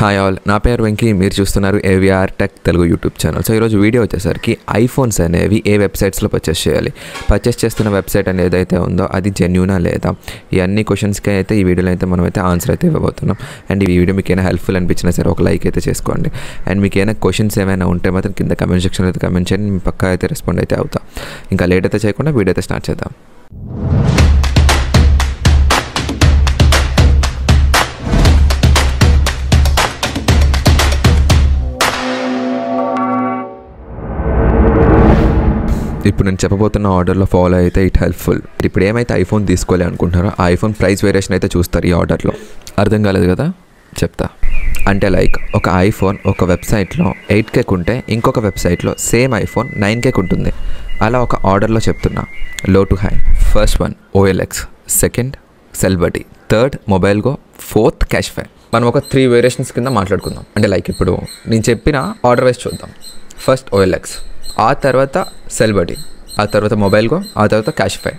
Hi all, నా పేరు వెంకీ. మీరు చూస్తున్నారు AVR tech Telugu YouTube channel. So ఈరోజు వీడియో వచ్చేసరికి ఐఫోన్స్ అనేవి ఏ వెబ్సైట్స్లో పర్చేస్ చేయాలి, పర్చేస్ చేస్తున్న వెబ్సైట్ అనేది ఏదైతే ఉందో అది జెన్యూనా లేదా, ఈ అన్ని క్వశ్చన్స్కి అయితే ఈ వీడియోలో అయితే మనం అయితే ఆన్సర్ అయితే ఇవ్వబోతున్నాం. అండ్ ఈ వీడియో మీకు ఏమైనా హెల్ప్ఫుల్ అనిపించినా సరే ఒక లైక్ అయితే చేసుకోండి. అండ్ మీకు ఏమైనా క్వశ్చన్స్ ఏమైనా ఉంటే మాత్రం కింద కమెంట్ సెక్షన్లో అయితే కమెంట్ చేయండి, మీ పక్కా అయితే రెస్పాండ్ అయితే అవుతా. ఇంకా లేట్ అయితే చేయకుండా వీడియో అయితే స్టార్ట్ చేద్దాం. ఇప్పుడు నేను చెప్పబోతున్న ఆర్డర్లో ఫాలో అయితే ఇట్ హెల్ప్ఫుల్. ఇప్పుడు ఏమైతే ఐఫోన్ తీసుకోవాలి అనుకుంటున్నారో ఆ ఐఫోన్ ప్రైస్ వేరియేషన్ అయితే చూస్తారు ఈ ఆర్డర్లో. అర్థం కాలేదు కదా, చెప్తా. అంటే లైక్ ఒక ఐఫోన్ ఒక వెబ్సైట్లో 8K ఉంటే ఇంకొక వెబ్సైట్లో సేమ్ ఐఫోన్ 9K ఉంటుంది. అలా ఒక ఆర్డర్లో చెప్తున్నా. Low to high. First one OLX, second Cellbuddy, third Mobilegoo, fourth Cashify. మనం ఒక 3 వేరియేషన్స్ కింద మాట్లాడుకుందాం. అంటే లైక్ ఇప్పుడు నేను చెప్పిన ఆర్డర్ వైజ్ చూద్దాం. ఫస్ట్ OLX, ఆ తర్వాత సెల్బటీ, ఆ తర్వాత మొబైల్గో, ఆ తర్వాత క్యాష్ఫై.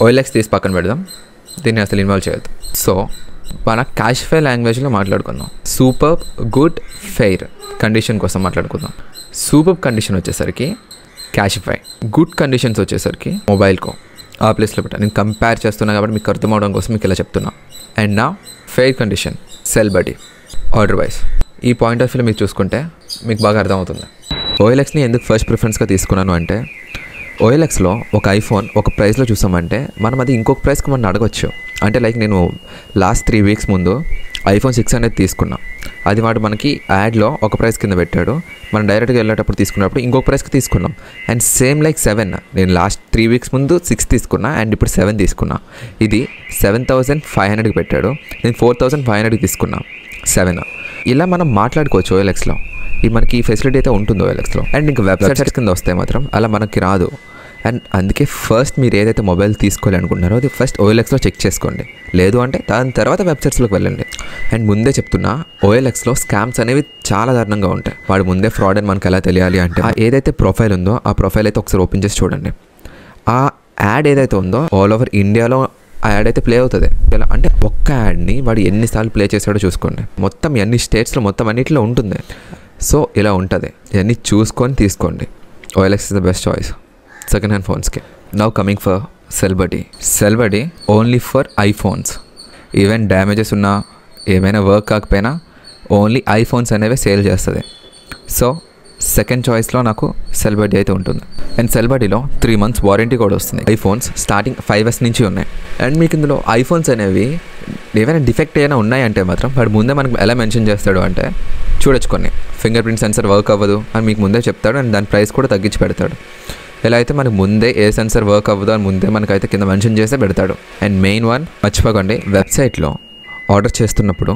OLX తీసి పక్కన పెడదాం, దీన్ని అసలు ఇన్వాల్వ్ చేయొద్దు. సో మన క్యాష్ఫై లాంగ్వేజ్లో మాట్లాడుకుందాం. సూపర్, గుడ్, ఫెయిర్ కండిషన్ కోసం మాట్లాడుకుందాం. సూపర్ కండిషన్ వచ్చేసరికి క్యాష్ఫై, గుడ్ కండిషన్స్ వచ్చేసరికి మొబైల్కో. ఆ ప్లేస్లో పెట్టా, నేను కంపేర్ చేస్తున్నా కాబట్టి మీకు అర్థం అవడం కోసం మీకు ఇలా చెప్తున్నా. అండ్ నా ఫెయిర్ కండిషన్ సెల్బటీ. ఆర్డర్ వైజ్ ఈ పాయింట్ ఆఫ్ వ్యూలో మీరు చూసుకుంటే మీకు బాగా అర్థమవుతుంది. OLXని ఎందుకు ఫస్ట్ ప్రిఫరెన్స్గా తీసుకున్నాను అంటే, OLXలో ఒక ఐఫోన్ ఒక ప్రైస్లో చూసామంటే మనం అది ఇంకొక ప్రైస్కి మనం అడగొచ్చు. అంటే లైక్ నేను లాస్ట్ 3 వీక్స్ ముందు iPhone 6 అనేది తీసుకున్నా. అది వాడు మనకి యాడ్లో ఒక ప్రైస్ కింద పెట్టాడు, మనం డైరెక్ట్గా వెళ్ళేటప్పుడు తీసుకున్నప్పుడు ఇంకొక ప్రైస్కి తీసుకున్నాం. అండ్ సేమ్ లైక్ 7, నేను లాస్ట్ 3 వీక్స్ ముందు 6 తీసుకున్నా అండ్ ఇప్పుడు 7 తీసుకున్నా. ఇది 7,500కి పెట్టాడు, నేను 4,500కి తీసుకున్నా. 7 ఇలా మనం మాట్లాడుకోవచ్చు OLXలో. ఈ మనకి ఈ ఫెసిలిటీ అయితే ఉంటుంది OLXలో. అండ్ ఇంకా వెబ్సైట్స్ కింద వస్తే మాత్రం అలా మనకి రాదు. అండ్ అందుకే ఫస్ట్ మీరు ఏదైతే మొబైల్ తీసుకోవాలి అనుకుంటున్నారో అది ఫస్ట్ OLXలో చెక్ చేసుకోండి. లేదు అంటే దాని తర్వాత వెబ్సైట్స్లోకి వెళ్ళండి. అండ్ ముందే చెప్తున్నా, OLXలో స్కామ్స్ అనేవి చాలా దారుణంగా ఉంటాయి. వాడు ముందే ఫ్రాడ్ అని మనకు ఎలా తెలియాలి అంటే, ఏదైతే ప్రొఫైల్ ఉందో ఆ ప్రొఫైల్ అయితే ఒకసారి ఓపెన్ చేసి చూడండి. ఆ యాడ్ ఏదైతే ఉందో ఆల్ ఓవర్ ఇండియాలో ఆ యాడ్ అయితే ప్లే అవుతుంది. ఎలా అంటే ఒక్క యాడ్ని వాడు ఎన్నిసార్లు ప్లే చేశాడో చూసుకోండి. మొత్తం ఎన్ని స్టేట్స్లో మొత్తం అన్నింటిలో ఉంటుంది. సో ఇలా ఉంటుంది, ఇవన్నీ చూసుకొని తీసుకోండి. OLX is the best choice second hand ఫోన్స్కి. Now coming for Cellbuddy. Cellbuddy only for iPhones. Even damages ఉన్నా ఏమైనా వర్క్ కాకపోయినా ఓన్లీ ఐఫోన్స్ అనేవి సేల్ చేస్తుంది. సో సెకండ్ చాయిస్లో నాకు సెల్బటీ అయితే ఉంటుంది. అండ్ సెల్బటీలో 3 months వారంటీ కూడా వస్తుంది. ఐఫోన్స్ స్టార్టింగ్ 5S నుంచి ఉన్నాయి. అండ్ మీకు ఇందులో ఐఫోన్స్ అనేవి ఏమైనా డిఫెక్ట్ అయినా ఉన్నాయంటే మాత్రం వాడు ముందే మనకు ఎలా మెన్షన్ చేస్తాడు అంటే, చూడొచ్చు కొన్ని ఫింగర్ ప్రింట్ సెన్సర్ వర్క్ అవ్వదు అని మీకు ముందే చెప్తాడు. అండ్ దాని ప్రైస్ కూడా తగ్గించి పెడతాడు. ఎలా అయితే మనకు ముందే ఏ సెన్సర్ వర్క్ అవ్వదు అని ముందే మనకైతే కింద మెన్షన్ చేస్తే పెడతాడు. అండ్ మెయిన్ వన్ మర్చిపోకండి, వెబ్సైట్లో ఆర్డర్ చేస్తున్నప్పుడు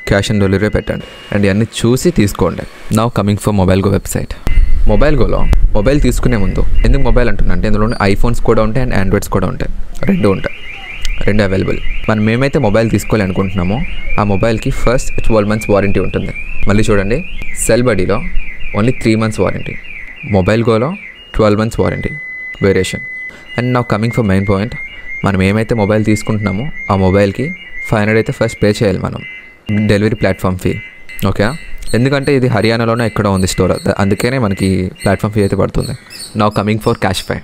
క్యాష్ ఆన్ డెలివరీ పెట్టండి. అండ్ ఇవన్నీ చూసి తీసుకోండి. Now coming for Mobilegoo website. మొబైల్గోలో మొబైల్ తీసుకునే ముందు, ఎందుకు మొబైల్ అంటున్నా అంటే ఇందులో ఐఫోన్స్ కూడా ఉంటాయి అండ్ ఆండ్రాయిడ్స్ కూడా ఉంటాయి. రెండు అవైలబుల్. మనం మేమైతే మొబైల్ తీసుకోవాలి అనుకుంటున్నామో ఆ మొబైల్కి ఫస్ట్ 12 months వారంటీ ఉంటుంది. మళ్ళీ చూడండి, సెల్బటీలో ఓన్లీ 3 months వారంటీ, మొబైల్గోలో 12 months warranty variation. And now coming for main point, మనం ఏమైతే మొబైల్ తీసుకుంటున్నామో ఆ మొబైల్కి 500 అయితే ఫస్ట్ పే చేయాలి మనం, డెలివరీ ప్లాట్ఫామ్ ఫీ. ఓకే, ఎందుకంటే ఇది హర్యానాలోనే ఎక్కడ ఉంది స్టోర్, అందుకనే మనకి ప్లాట్ఫామ్ ఫీ అయితే పడుతుంది. Now coming for Cashify.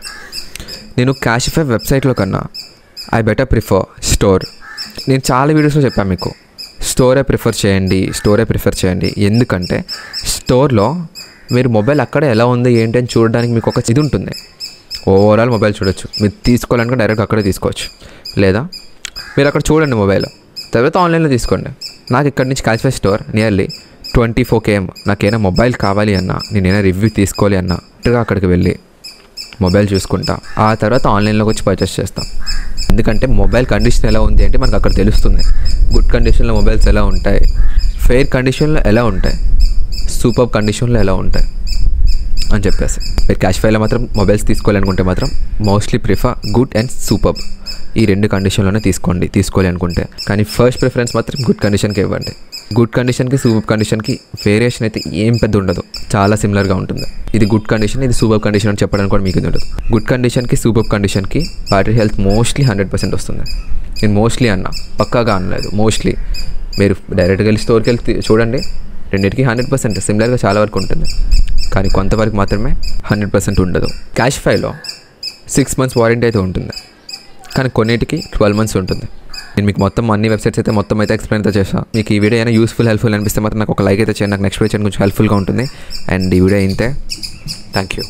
నేను క్యాష్ఫై వెబ్సైట్లో కన్నా ఐ బెటర్ ప్రిఫర్ స్టోర్. నేను చాలా వీడియోస్లో చెప్పాను మీకు, స్టోరే ప్రిఫర్ చేయండి. ఎందుకంటే స్టోర్లో మీరు మొబైల్ అక్కడ ఎలా ఉంది ఏంటి అని చూడడానికి మీకు ఒక ఇది ఉంటుంది. ఓవరాల్ మొబైల్ చూడొచ్చు. మీరు తీసుకోవాలనుకుంటే డైరెక్ట్ అక్కడే తీసుకోవచ్చు. లేదా మీరు అక్కడ చూడండి మొబైల్, తర్వాత ఆన్లైన్లో తీసుకోండి. నాకు ఇక్కడ నుంచి క్యాష్ఫై స్టోర్ నియర్లీ 24 km. నాకైనా మొబైల్ కావాలి అన్నా, నేనైనా రివ్యూ తీసుకోవాలి అన్నా అక్కడికి వెళ్ళి మొబైల్ చూసుకుంటా, ఆ తర్వాత ఆన్లైన్లోకి వచ్చి పర్చేస్ చేస్తాం. ఎందుకంటే మొబైల్ కండిషన్ ఎలా ఉంది అంటే మనకు అక్కడ తెలుస్తుంది. గుడ్ కండిషన్లో మొబైల్స్ ఎలా ఉంటాయి, ఫెయిర్ కండిషన్లో ఎలా ఉంటాయి, సూపర్ కండిషన్లో ఎలా ఉంటాయి అని చెప్పేసి. మీరు క్యాష్ఫైలో మాత్రం మొబైల్స్ తీసుకోవాలనుకుంటే మాత్రం mostly prefer good and super. ఈ 2 కండిషన్లోనే తీసుకోవాలి అనుకుంటే. కానీ ఫస్ట్ ప్రిఫరెన్స్ మాత్రం గుడ్ కండిషన్కి ఇవ్వండి. గుడ్ కండిషన్కి సూపర్ కండిషన్కి వేరియేషన్ అయితే ఏం పెద్ద ఉండదు, చాలా సిమిలర్గా ఉంటుంది. ఇది గుడ్ కండిషన్, ఇది సూపర్ కండిషన్ అని చెప్పడానికి కూడా మీకు ఉండదు. గుడ్ కండిషన్కి సూపర్ కండిషన్కి బ్యాటరీ హెల్త్ మోస్ట్లీ 100% వస్తుంది. నేను మోస్ట్లీ అన్నా, పక్కాగా అనలేదు, మోస్ట్లీ మీరు డైరెక్ట్గా వెళ్ళి స్టోర్కి వెళ్ళి చూడండి, రెండింటికి 100% సిమిలర్గా చాలా వరకు ఉంటుంది, కానీ కొంతవరకు మాత్రమే 100% ఉండదు. క్యాష్ ఫైలో 6 months వారంటీ అయితే ఉంటుంది, కానీ కొన్నిటికి 12 months ఉంటుంది. నేను మీకు మొత్తం అన్ని వెబ్సైట్స్ అయితే మొత్తం అయితే ఎక్స్ప్లెయిన్ అయితే చేస్తాను. మీకు ఈ వీడియో అయినా హెల్ప్ఫుల్ అనిపిస్తే మాత్రం నాకు ఒక లైక్ అయితే చేయండి, నాకు నెక్స్ట్ వీడియో చేయడానికి కొంచెం హెల్ప్ఫుల్గా ఉంటుంది. అండ్ ఈ వీడియో అయితే థ్యాంక్ యూ.